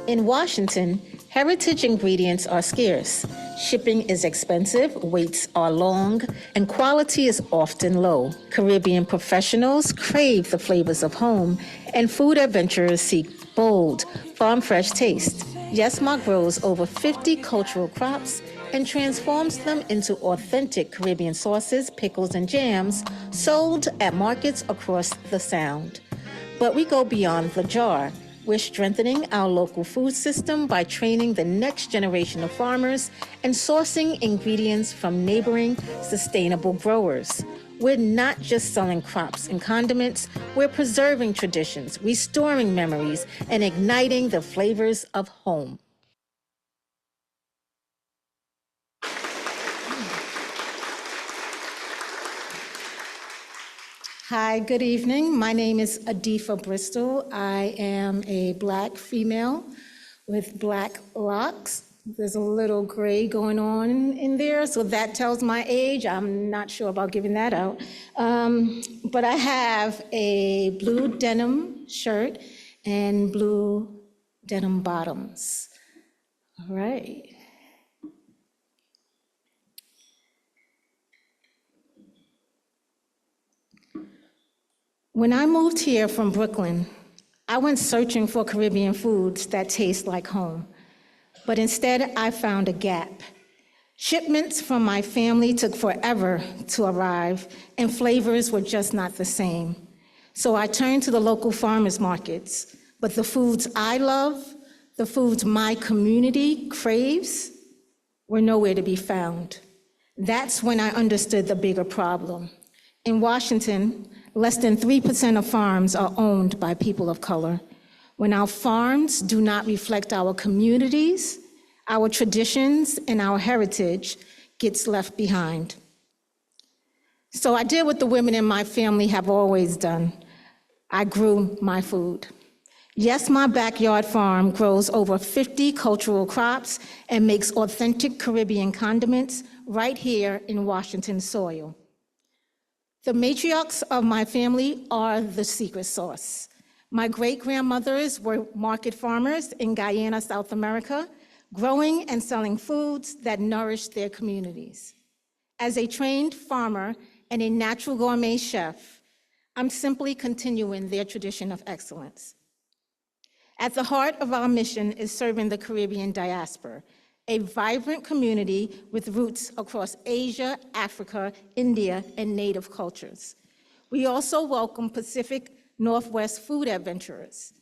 In Washington, heritage ingredients are scarce. Shipping is expensive, waits are long, and quality is often low. Caribbean professionals crave the flavors of home, and food adventurers seek bold, farm-fresh taste. Yesma grows over 50 cultural crops and transforms them into authentic Caribbean sauces, pickles, and jams sold at markets across the Sound. But we go beyond the jar. We're strengthening our local food system by training the next generation of farmers and sourcing ingredients from neighboring sustainable growers. We're not just selling crops and condiments, we're preserving traditions, restoring memories, and igniting the flavors of home. Hi, good evening. My name is Adifa Bristol. I am a Black female with black locks. There's a little gray going on in there, so that tells my age. I'm not sure about giving that out. But I have a blue denim shirt and blue denim bottoms. All right. When I moved here from Brooklyn, I went searching for Caribbean foods that taste like home. But instead, I found a gap. Shipments from my family took forever to arrive, and flavors were just not the same. So I turned to the local farmers markets. But the foods I love, the foods my community craves, were nowhere to be found. That's when I understood the bigger problem. In Washington, less than 3% of farms are owned by people of color. When our farms do not reflect our communities, our traditions, and our heritage gets left behind. So I did what the women in my family have always done. I grew my food. Yes, my backyard farm grows over 50 cultural crops and makes authentic Caribbean condiments right here in Washington soil. The matriarchs of my family are the secret sauce. My great-grandmothers were market farmers in Guyana, South America, growing and selling foods that nourished their communities. As a trained farmer and a natural gourmet chef, I'm simply continuing their tradition of excellence. At the heart of our mission is serving the Caribbean diaspora, a vibrant community with roots across Asia, Africa, India, and native cultures. We also welcome Pacific Northwest food adventurers,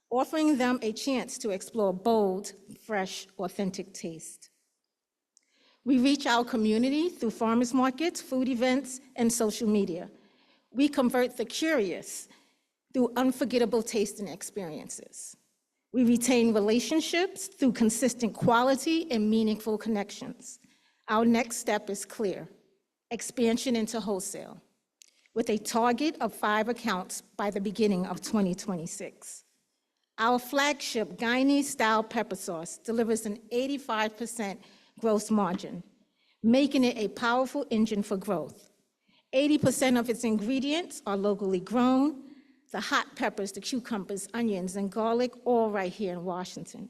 offering them a chance to explore bold, fresh, authentic taste. We reach our community through farmers markets, food events, and social media. We convert the curious through unforgettable tasting experiences. We retain relationships through consistent quality and meaningful connections. Our next step is clear: expansion into wholesale, with a target of 5 accounts by the beginning of 2026. Our flagship Guyanese-style pepper sauce delivers an 85% gross margin, making it a powerful engine for growth. 80% of its ingredients are locally grown, the hot peppers, the cucumbers, onions, and garlic, all right here in Washington.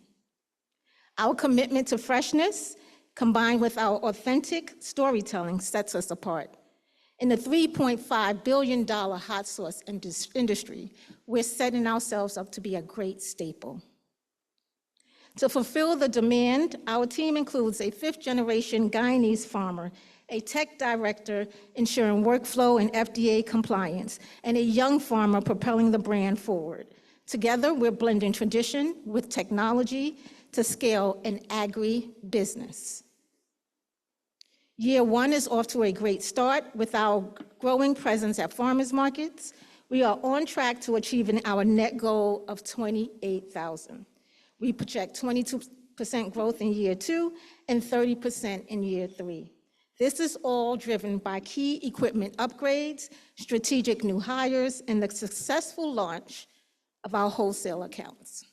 Our commitment to freshness, combined with our authentic storytelling, sets us apart. In the $3.5 billion hot sauce industry, we're setting ourselves up to be a great staple. To fulfill the demand, our team includes a 5th-generation Guyanese farmer, a tech director ensuring workflow and FDA compliance, and a young farmer propelling the brand forward. Together, we're blending tradition with technology to scale an agri-business. Year 1 is off to a great start with our growing presence at farmers markets. We are on track to achieving our net goal of 28,000. We project 22% growth in year 2 and 30% in year 3. This is all driven by key equipment upgrades, strategic new hires, and the successful launch of our wholesale accounts.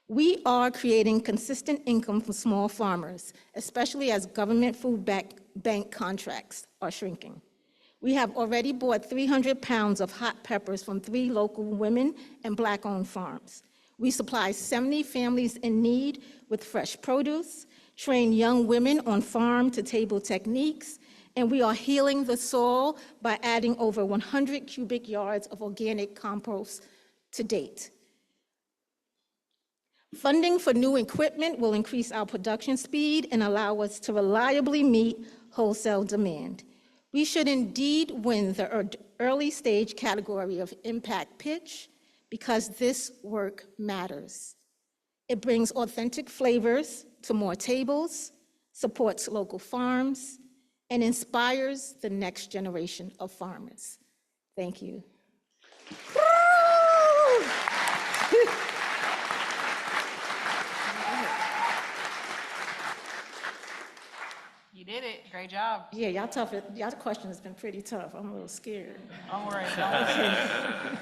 We are creating consistent income for small farmers, especially as government food bank contracts are shrinking. We have already bought 300 pounds of hot peppers from 3 local women and Black-owned farms. We supply 70 families in need with fresh produce, train young women on farm-to-table techniques, and we are healing the soil by adding over 100 cubic yards of organic compost to date. Funding for new equipment will increase our production speed and allow us to reliably meet wholesale demand. We should indeed win the early stage category of impact pitch because this work matters. It brings authentic flavors to more tables, supports local farms, and inspires the next generation of farmers. Thank you. You did it. Great job. Yeah, y'all tough. Y'all question has been pretty tough. I'm a little scared. Don't worry. Don't worry.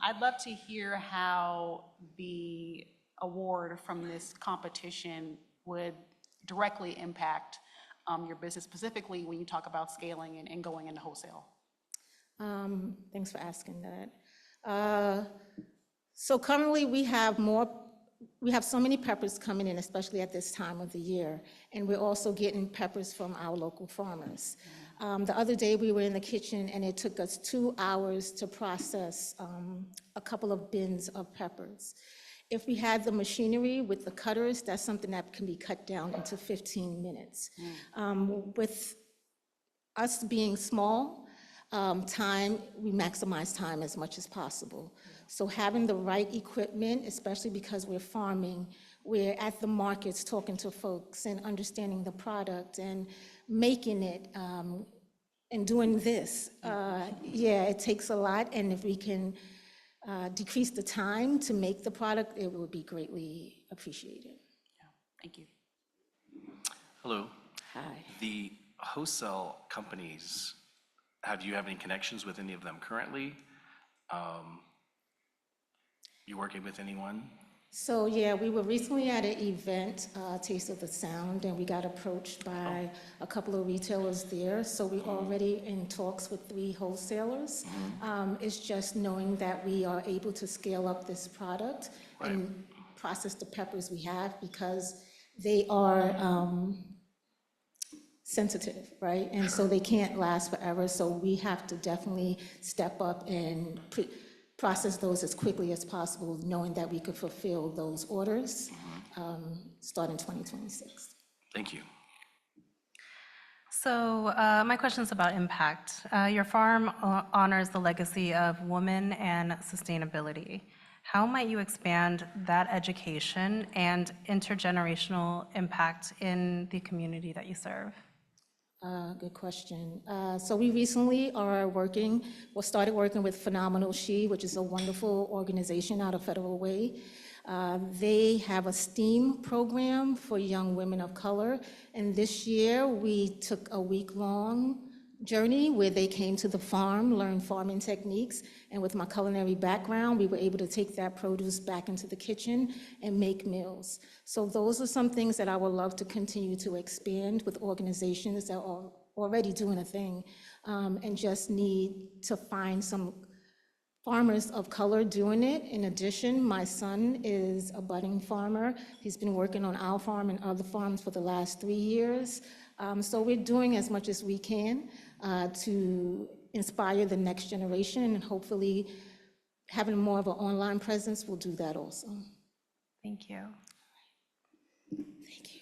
I'd love to hear how the award from this competition would directly impact your business, specifically when you talk about scaling and going into wholesale. Thanks for asking that. So currently we have so many peppers coming in, especially at this time of the year, and we're also getting peppers from our local farmers. The other day we were in the kitchen and it took us 2 hours to process a couple of bins of peppers. If we had the machinery with the cutters, that's something that can be cut down into 15 minutes. With us being small, we maximize time as much as possible. So having the right equipment, especially because we're farming, we're at the markets talking to folks and understanding the product and making it and doing this. Yeah, it takes a lot, and if we can decrease the time to make the product, it would be greatly appreciated. Yeah. Thank you. Hello. Hi. The wholesale companies, do you have any connections with any of them currently? You working with anyone? So yeah, we were recently at an event, Taste of the Sound, and we got approached by a couple of retailers there. So we're already in talks with 3 wholesalers. It's just knowing that we are able to scale up this product and process the peppers we have, because they are sensitive, right? And so they can't last forever. So we have to definitely step up and process those as quickly as possible, knowing that we could fulfill those orders starting 2026. Thank you. So my question is about impact. Your farm honors the legacy of women and sustainability. How might you expand that education and intergenerational impact in the community that you serve? Good question. So we recently started working with Phenomenal She, which is a wonderful organization out of Federal Way. They have a STEAM program for young women of color, and this year we took a week-long journey where they came to the farm, learned farming techniques, and with my culinary background, we were able to take that produce back into the kitchen and make meals. So those are some things that I would love to continue to expand with organizations that are already doing a thing, and just need to find some farmers of color doing it. In addition, my son is a budding farmer. He's been working on our farm and other farms for the last 3 years. So we're doing as much as we can to inspire the next generation, and hopefully having more of an online presence will do that also. Thank you. Thank you.